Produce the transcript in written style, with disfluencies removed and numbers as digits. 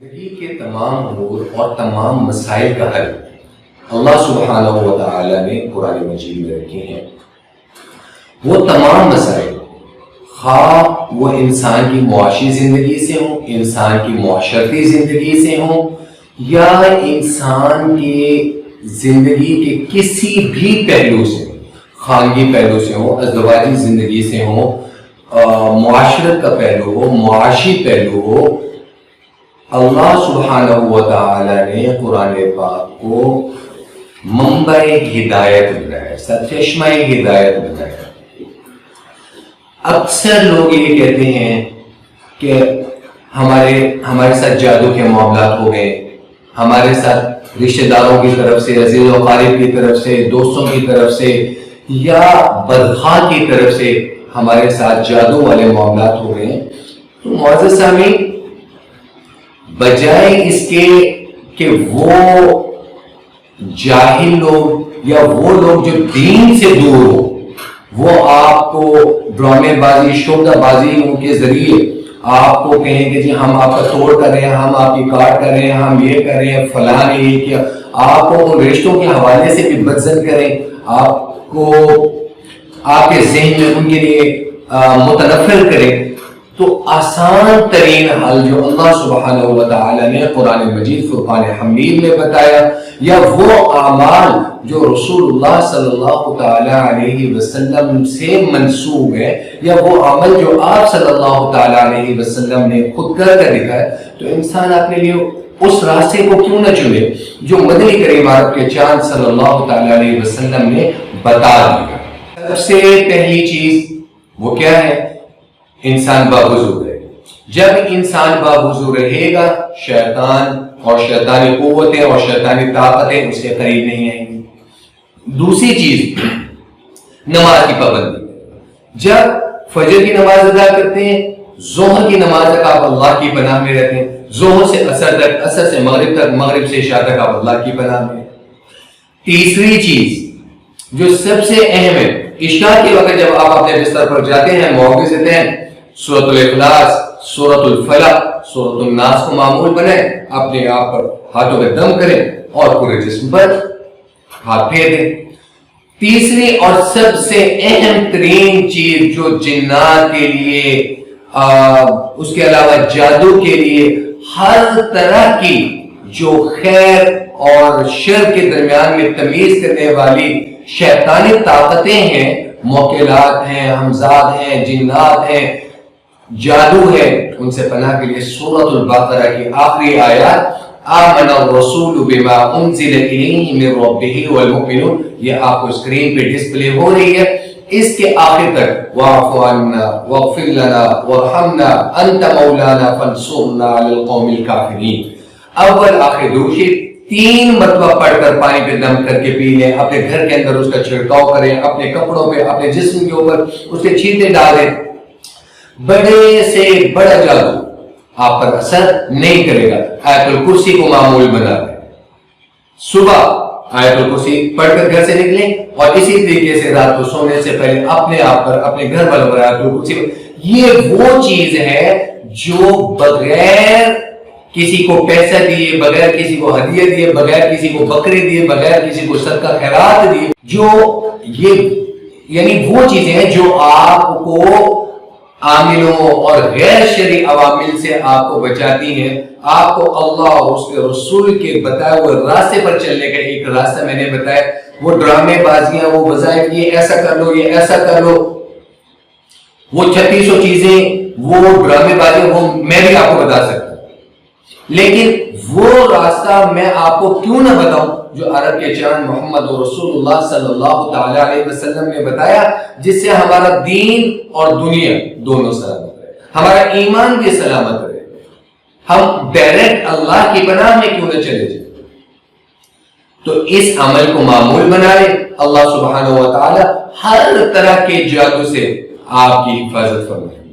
زندگی کے تمام امور اور تمام مسائل کا حل اللہ سبحانہ و تعالی نے قرآن مجید میں رکھے ہیں۔ وہ تمام مسائل خواہ وہ انسان کی معاشی زندگی سے ہوں، انسان کی معاشرتی زندگی سے ہوں، یا انسان کی زندگی کے کسی بھی پہلو سے، خانگی پہلو سے ہوں، ازدواجی زندگی سے ہوں، معاشرت کا پہلو ہو، معاشی پہلو ہو، اللہ سبحانہ و تعالی نے قرآن پاک کو منبع ہدایت بنایا، سرچشمہ ہدایت بنایا۔ اکثر لوگ یہ کہتے ہیں کہ ہمارے ساتھ جادو کے معاملات ہو گئے، ہمارے ساتھ رشتہ داروں کی طرف سے، عزیز و اقارب کی طرف سے، دوستوں کی طرف سے یا بدخواہ کی طرف سے ہمارے ساتھ جادو والے معاملات ہو گئے ہیں۔ تو معزز سامعین، بجائے اس کے کہ وہ جاہل لوگ یا وہ لوگ جو دین سے دور ہو، وہ آپ کو ڈرامے بازی، شبہ بازیوں کے ذریعے آپ کو کہیں کہ جی ہم آپ کا توڑ کر رہے ہیں، ہم آپ کی کاٹ کر رہے ہیں، ہم یہ کر رہے ہیں، فلاں نے یہ کیا، آپ کو ان رشتوں کے حوالے سے بھی بدزن کریں، آپ کو آپ کے ذہن میں ان کے لیے متنفر کریں، تو آسان ترین حل جو اللہ سبحانہ و تعالی نے قرآن مجید فرقان حمید میں بتایا، یا وہ اعمال جو رسول اللہ صلی اللہ تعالی علیہ وسلم سے منسوب ہے، یا وہ عمل جو آپ صلی اللہ تعالی علیہ وسلم نے خود کر دکھایا، تو انسان اپنے لیے اس راستے کو کیوں نہ چنے جو مدنی کریم عرب کے چاند صلی اللہ تعالی علیہ وسلم نے بتا دیا۔ سب سے پہلی چیز وہ کیا ہے؟ انسان باوضو رہے۔ جب انسان باوضو رہے گا، شیطان اور شیطانی قوتیں اور شیطانی طاقتیں اس کے قریب نہیں آئیں گی۔ دوسری چیز نماز کی پابندی۔ جب فجر کی نماز ادا کرتے ہیں، ظہر کی نماز تک آپ اللہ کی پناہ میں رہتے ہیں، ظہر سے عصر تک، عصر سے مغرب تک، مغرب سے عشاء تک آپ اللہ کی پناہ میں۔ تیسری چیز جو سب سے اہم ہے، عشاء کے وقت جب آپ اپنے بستر پر جاتے ہیں، موقع دیتے ہیں، سورۃ الاخلاص، سورۃ الفلق، سورۃ الناس کو معمول بنائیں، اپنے آپ پر ہاتھوں میں دم کریں اور پورے جسم پر ہاتھ پھیر دیں۔ تیسری اور سب سے اہم ترین چیز جو جنات کے لیے، اس کے علاوہ جادو کے لیے، ہر طرح کی جو خیر اور شر کے درمیان میں تمیز کرنے والی شیطانی طاقتیں ہیں، موکلات ہیں، ہمزاد ہیں، جنات ہیں، جادو ہے، ان سے پناہ کے لیے سورۃ البقرہ کی آخری آیات آمن الرسول بما انزل الیہ من ربہ والمؤمنون، یہ آپ کو اسکرین پہ ڈسپلے ہو رہی ہے، اس کے آخر تک واعف عنا واغفر لنا وارحمنا انت مولانا فانصرنا علی القوم الکافرین۔ اول آخر درود شریف 3 مرتبہ پڑھ کر پانی پہ دم کر کے پی لیں، اپنے گھر کے اندر اس کا چھڑکاؤ کریں، اپنے کپڑوں پہ، اپنے جسم کے اوپر اس کے چھینٹے ڈالیں۔ بڑے سے بڑا جادو آپ پر اثر نہیں کرے گا۔ آیت الکرسی کو معمول بنا دیں، صبح آیت الکرسی پڑھ کر گھر سے نکلیں، اور اسی طریقے سے رات کو سونے سے پہلے اپنے آپ پر، اپنے گھر والوں پر آیت الکرسی۔ یہ وہ چیز ہے جو بغیر کسی کو پیسہ دیے، بغیر کسی کو ہدیہ دیے، بغیر کسی کو بکرے دیے، بغیر کسی کو صدقہ خیرات دیے، جو یہ یعنی وہ چیزیں ہیں جو آپ کو عاملوں اور غیر شرعی عوامل سے آپ کو بچاتی ہیں۔ آپ کو اللہ اور اس کے رسول کے بتائے ہوئے راستے پر چلنے کا ایک راستہ میں نے بتایا۔ وہ ڈرامے بازیاں، وہ وظائف، یہ ایسا کر لو، یہ ایسا کر لو، وہ 3600 چیزیں، وہ ڈرامے بازیاں، وہ میں بھی آپ کو بتا سکتا ہوں، لیکن وہ راستہ میں آپ کو کیوں نہ بتاؤں جو عرب کے چاند محمد رسول اللہ صلی اللہ تعالی علیہ وسلم نے بتایا، جس سے ہمارا دین اور دنیا دونوں سلامت رہے، ہمارا ایمان بھی سلامت رہے۔ ہم ڈائریکٹ اللہ کی پناہ میں کیوں نہ چلے جائیں؟ تو اس عمل کو معمول بنا لیں، اللہ سبحانہ و تعالی ہر طرح کے جادو سے آپ کی حفاظت فرمائے۔